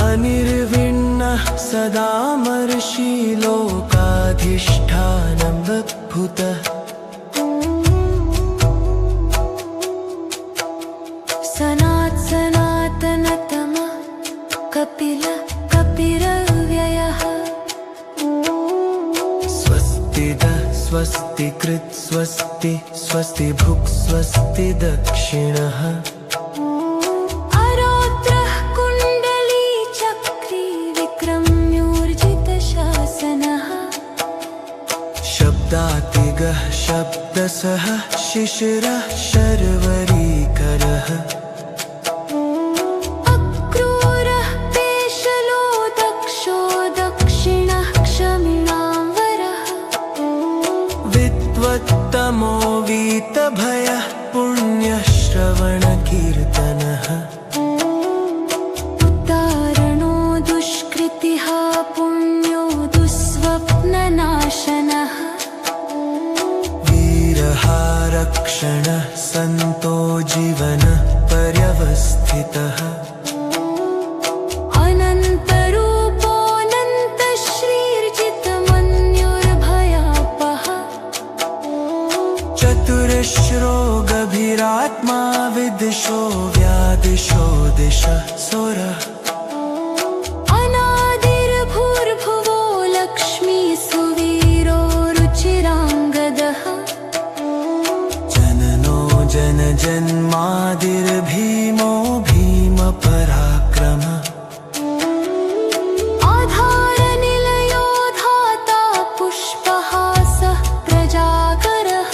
अनिर्विण्णः सदामर्षि लोकाधिष्ठानं बभूतः सनातनतमः कपिल कपिरव्ययः स्वस्तिदः स्वस्ति कृत् स्वस्ति स्वस्ति भुक् स्वस्ति दक्षिणः अरोत्रः कुण्डली चक्री विक्रम्योर्जितशासनः शब्द दातिगः शब्दसः शिशिरः शर्वरीकरः अक्रूरः पेशलो दक्षो दक्षिणः क्षमिणाम्बरः विद्वत्तमो वीतभयः पुण्यः श्रवणकीर्तनः तारणो दुष्कृतिः पुण्यो दुःस्वप्ननाशनः वीरहारक्षणः सन्तो जीवनः पर्यवस्थितः अनन्तरूपोऽनन्तश्रीर्जितमन्युर्भयापः चतुरश्रो गभीरात्मा विदिशो व्यादिशो दिशः सुरः अनादिर्भूर्भुवो लक्ष्मी सुवीरो रुचिराङ्गदः जननो जनजन्मादिर्भीमो भीमपराक्रमः आधारनिलयो धाता पुष्पहासः प्रजाकरः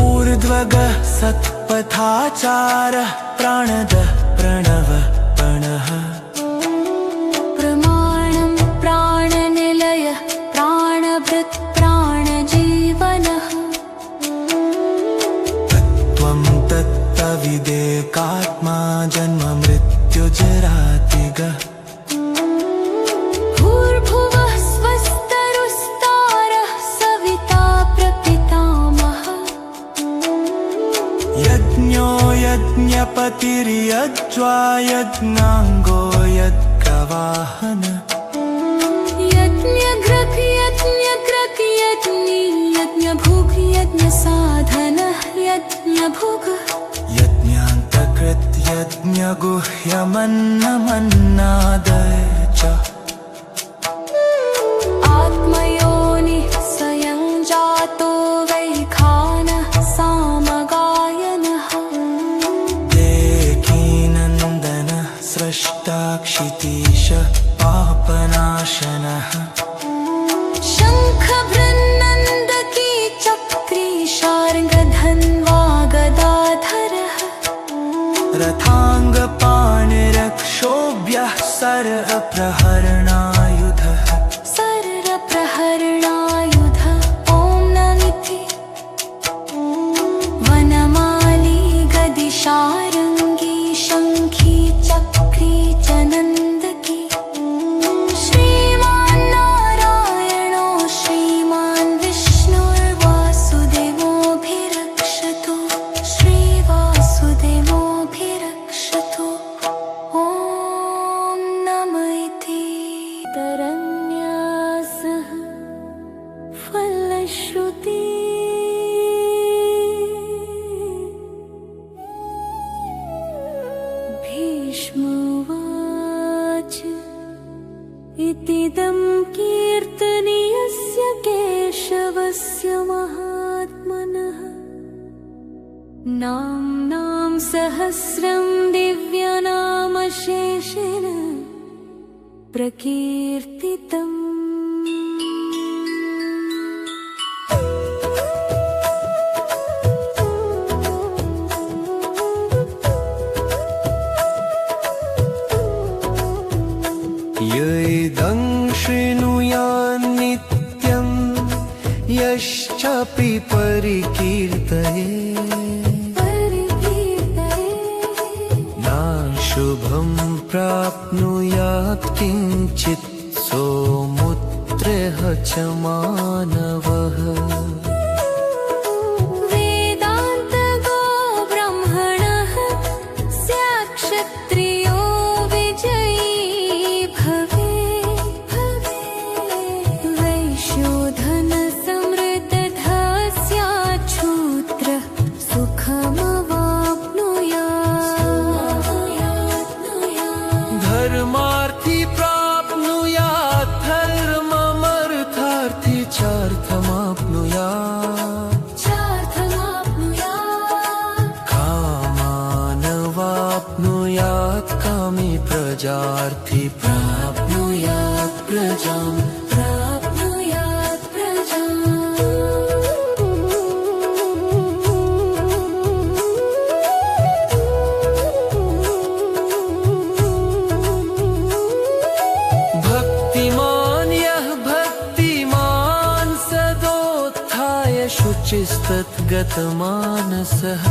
ऊर्ध्वगः सत्पथाचारः प्राणदः प्रणवः प्रणः प्रमाणं प्राणनिलयः प्राणभृत् प्राणजीवनः त्वं तत्तविदेकात्मा जन्म मृत्युजरातिगः भूर्भुवः स्वस्तरुस्तारः सविता प्रपितामहः यज्ञो यज्ञपतिर्यज्वा यज्ञाङ्गो यज्ञवाहन यज्ञघ्रक् यज्ञकृत् यज्ञी यज्ञभुक् यज्ञसाधनः यज्ञभुक् यज्ञान्तकृत् यज्ञगुह्यमन्नमन्नादय च आत्मयोनिः स्वयं जातो वैखानः सामगायनः देवकीनन्दनः स्रष्टा क्षितीशः पापनाशनः शङ्खभृन्नन्दकी चक्री शार्ङ्गधन्वा गदाधरः रथाङ्गपाणिरक्षोभ्यः सरप्रहरणायुधः सरप्रहरणायुध ॐ नमिति वनमाली गदिशारङ्गी शङ्खी चक्री च नन्दकी श्रीमान्नारायणो श्रीमान् विष्णुर्वासुदेवोऽभिरक्षतु श्रीवासुदेवोऽभिरक्षतु ॐ नम इति तरन्यासः फलश्रुति भीष्मोवाच इतीदं कीर्तनीयस्य केशवस्य महात्मनः नाम्नां सहस्रं दिव्यनामशेषेण प्रकीर्तितम् यैदं शृणुयान्नित्यं यश्चापि परिकीर्तये नाशुभं प्राप्नुयात् किञ्चित् सोमुत्रेह च मानवः वेदान्तगो ब्रह्मणः स्यात्क्षत्रियो विजयी भवेत् वैश्योधनसमृद्धः स्याच्छूद्रः सुखमवाप्नुयात् धर्मार्थी प्राप्नुयात् धर्ममर्थार्थी चार्थमाप्नुयात् कामानवाप्नुयात् कामी प्रजार्थी प्राप्नुयात् प्रजाम् प्राप्नुयात् प्रजा शुचिस्तद्गतमानसः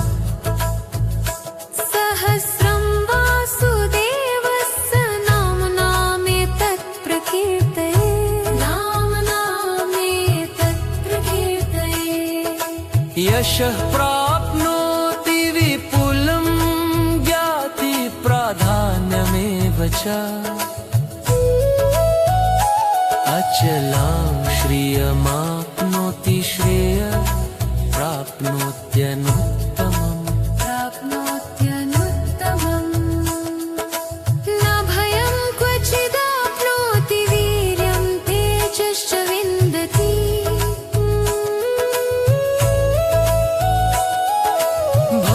सहस्रं वासुदेवस्य नाम्नामेतत् प्रकीर्तये नाम्नामेतत् प्रकीर्तये यशः प्राप्नोति विपुलं ज्ञाति प्राधान्यमेव च अचलां श्रियमाप्नोति श्रेय प्राप्नोत्यनुत्तमम् प्राप्नोत्यनुत्तमम् न भयं क्वचिदाप्नोति वीर्यं तेजश्च विन्दति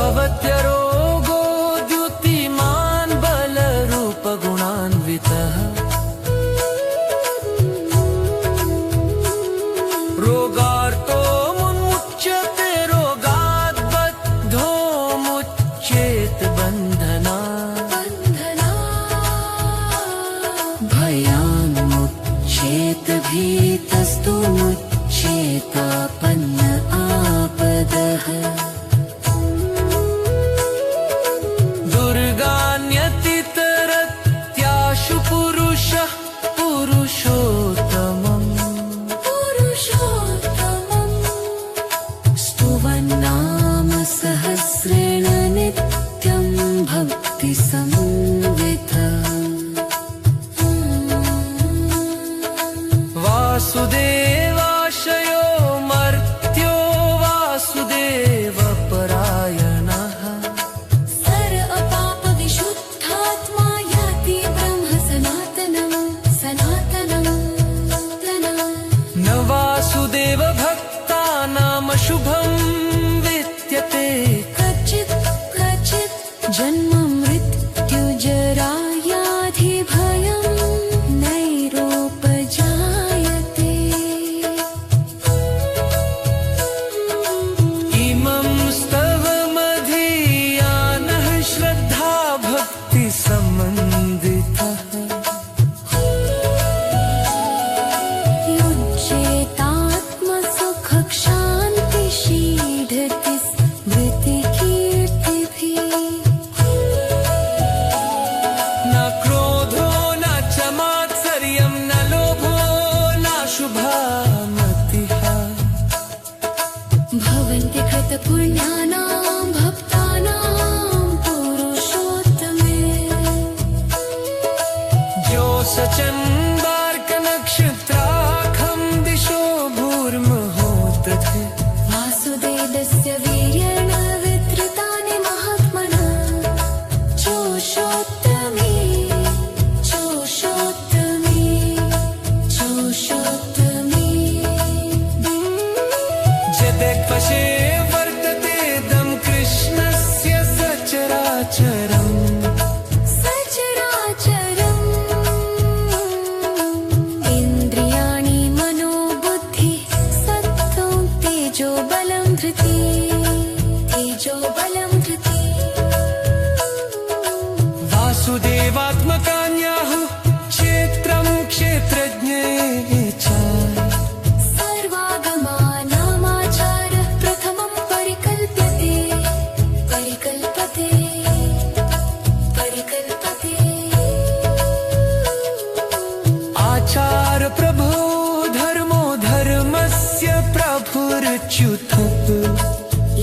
भवत्यरोगो द्युतिमान् बलरूपगुणान्वितः रोगार्तो मुच्यते रोगात् बद्धो मुच्येत बन्धनात् भयान्मुच्येत भीतस्तु मुच्येतापन्न आपदः दुर्गान्यतितरत्याशु पुरुषः पुरुषोत्तमम् स्तुवन्नाम सहस्रेण नित्यं भक्तिसंवितः वासुदेवाशयो मर्त्यो वासुदेवपरायणः सर अपापविशुद्धात्मा याति ब्रह्म सनातनं न वासुदेव भक्तानाम शुभं विद्यते कच्चित् जन्म मृत्युजरायाधिभयं नैरोपजायते इमं स्तवमधीयानः श्रद्धा भक्तिसम्बन्धितः युज्येतात्मसुखक्षान्तिशीढति स्मृतिकीर्तिभिः न क्रोधो न च मात्सर्यं न लोभो न शुभा मतिः भवन्ति कृतपुण्यानां भक्तानां पुरुषोत्तमे ज्योत्स्नचन्द्रार्कनक्षत्राखं दिशो भूर्मुहूर्तथे वासुदेवस्य वीर्येण विधृतानि महात्मना जोषोत्तमे जदेक्वशे वर्ततेदं कृष्णस्य सचराचरम् सचराचरम् इन्द्रियाणि मनोबुद्धिः सत्त्वं तेजो बलं धृति वासुदेवात्मकान्याहुः क्षेत्रं क्षेत्रज्ञे च सर्वागमानामाचारः प्रथमं परिकल्प्यते आचार प्रभो धर्मो धर्मस्य प्रभुरच्युतः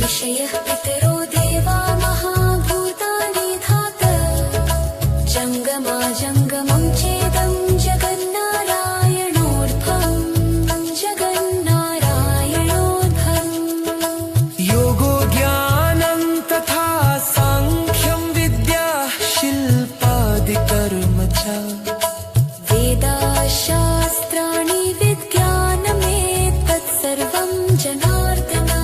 ऋषयः पितरो देवा महाभूतानि धाता जङ्गमं चेदं जगन्नारायणोर्ध्वम् योगो ज्ञानं तथा साङ्ख्यं विद्या शिल्पादिकर्म च वेदाशास्त्राणि विज्ञानमेतत् सर्वं जनार्दना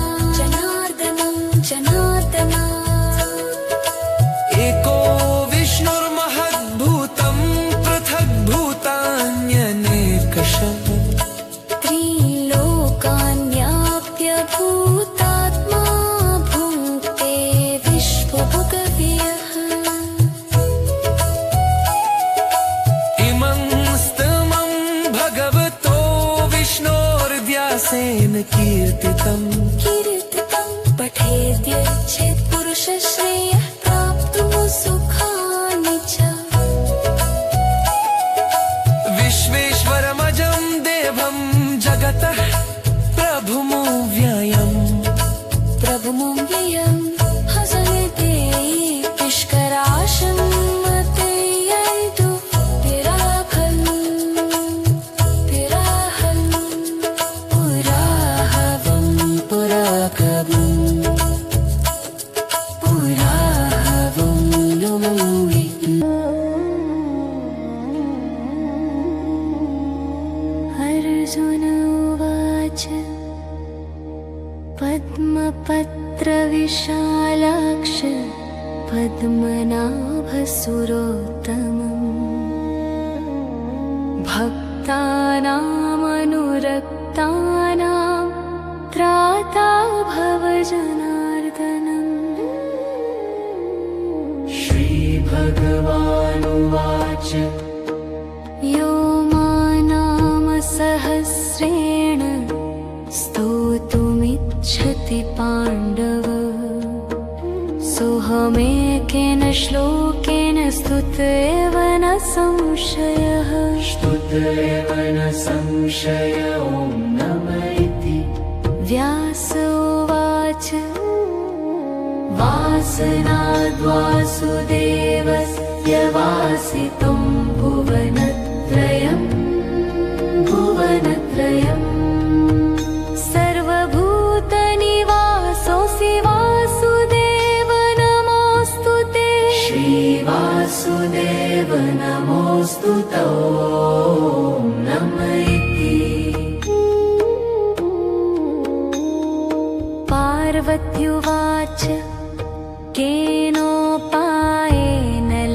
कीर्तितम् पठेद्यच्छेत् पुरुषश्रेयः प्राप्तुः सुखानि च विश्वेश्वरमजं देवं जगतः प्रभुमव्ययम् हसन्ते पुष्कराशं मतयन्तु तिराहन् पुराहवं पुराहवं नमोमि अर्जुन उवाच पद्मपत्रविशालाक्ष पद्मनाभसुरोत्तमम् भक्तानामनुरक्तानां त्राता भवजनार्दनम् श्रीभगवानुवाच यो मानामसहस्रेण स्तोतुमिच्छति पाण्डव सोऽहमेकेन श्लोकेन स्तुतेव न संशयः स्तुतेव न संशय ॐ नम इति व्यास उवाच वासनाद्वासुदेवस्य वासितुं भुवनत्रयम् सर्वभूतनिवासोऽसि वासुदेव नमोऽस्तु ते श्रीवासुदेव नमोऽस्तु ते नम इति पार्वत्युवाच केनोपायेन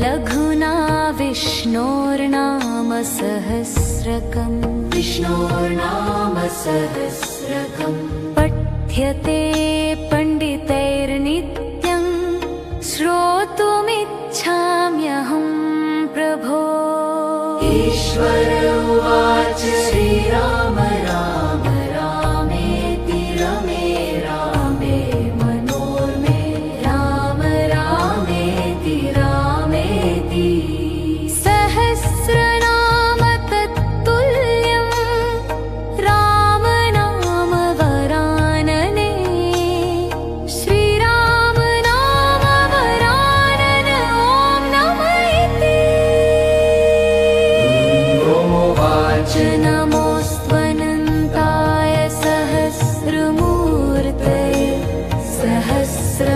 लघुना विष्णोर्नामसहस्रकम् पठ्यते पण्डितैर्नित्यं श्रोतुमिच्छाम्यहं प्रभो ईश्वर उवाच श्रीराम राम रामेति रमे रामे मनोरमे राम रामेति रामेति सहस्रनाम तत्तुल्यं राम नाम वरानने श्रीराम नाम वरानन ॐ नमः इति उवाच नमोऽस्त्वनन्ताय सहस्रमूर्तये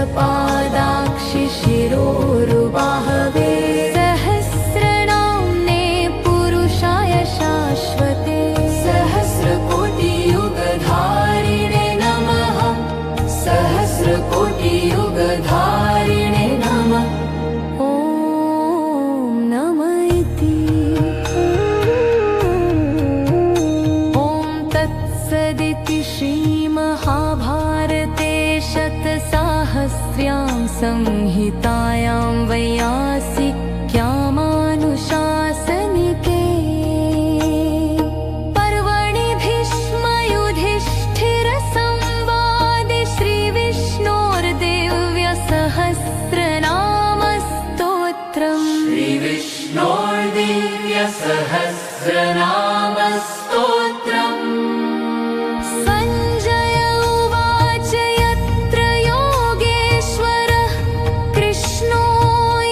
सहस्रपादाक्षि शिरोरुबाहवे सहस्रनाम्ने पुरुषाय शाश्वते सहस्रकोटियुगधारिणे नमः सहस्रकोटियुगधारिणे नमः ॐ नमः इति ॐ तत्सदिति श्रीमहाभारते शतसाहस्र्यां संहितायां वैयासिक्यामानुशासनिके पर्वणि भीष्मयुधिष्ठिरसंवादे श्रीविष्णोर्देव्यसहस्रनामस्तोत्रम् श्रीविष्णोर्दिव्यसहस्रनामस्तोत्रम् सञ्जय उवाच यत्र योगेश्वरः कृष्णो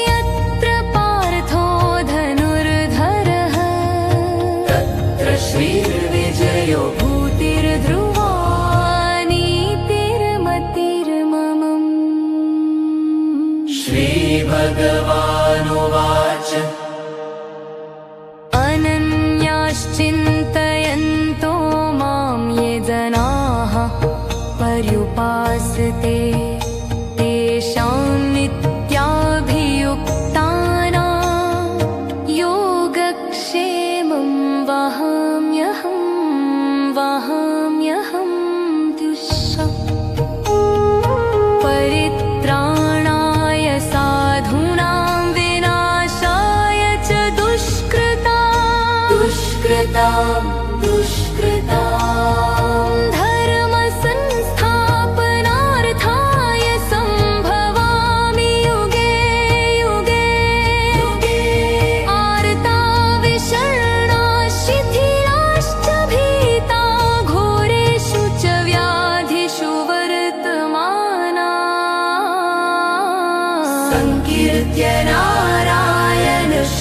यत्र पार्थो धनुर्धरः तत्र श्रीर्विजयो भूतिर्ध्रुवा नीतिर्मतिर्ममम् श्रीभगवानुवाच अनन्याश्चिन्तयन्तो मां ये जनाः पर्युपासते तेषां नित्याभियुक्तानां योगक्षेमं वहाम्यहं तुष्यम् परित्राणाय साधूनां विनाशाय च दुष्कृतां धर्मसंस्थापनार्थाय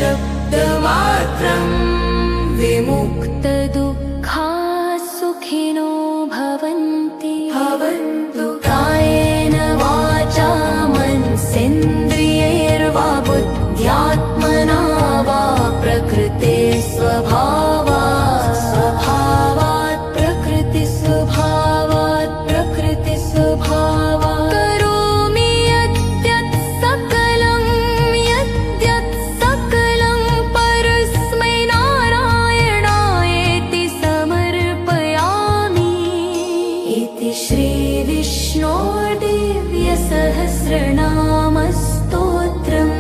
शब्दमात्रं विमुक्तदुःखा सुखिनो भवन्ति कायेन वाचा मनसेन्द्रियैर्वा बुद्ध्यात्मना वा प्रकृते स्वभावात् प्रकृतिस्वभावात् करोमि यद्यत् सकलं परस्मै नारायणायेति समर्पयामि इति श्रीविष्णोर्दिव्यसहस्रनामस्तोत्रं